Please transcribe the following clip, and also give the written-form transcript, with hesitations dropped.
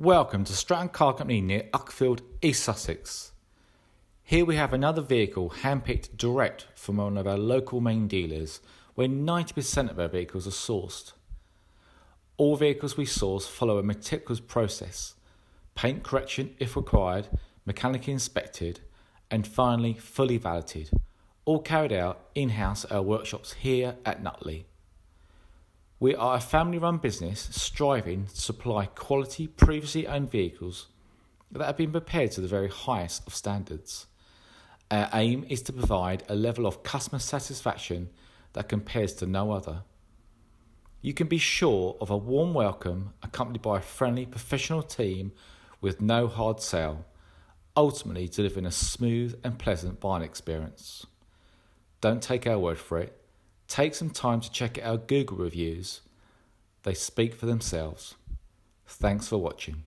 Welcome to Stratton Car Company near Uckfield, East Sussex. Here we have another vehicle handpicked direct from one of our local main dealers where 90% of our vehicles are sourced. All vehicles we source follow a meticulous process, paint correction if required, mechanically inspected and finally fully validated, all carried out in-house at our workshops here at Nutley. We are a family-run business striving to supply quality previously owned vehicles that have been prepared to the very highest of standards. Our aim is to provide a level of customer satisfaction that compares to no other. You can be sure of a warm welcome accompanied by a friendly professional team with no hard sell, ultimately delivering a smooth and pleasant buying experience. Don't take our word for it. Take some time to check out our Google reviews. They speak for themselves. Thanks for watching.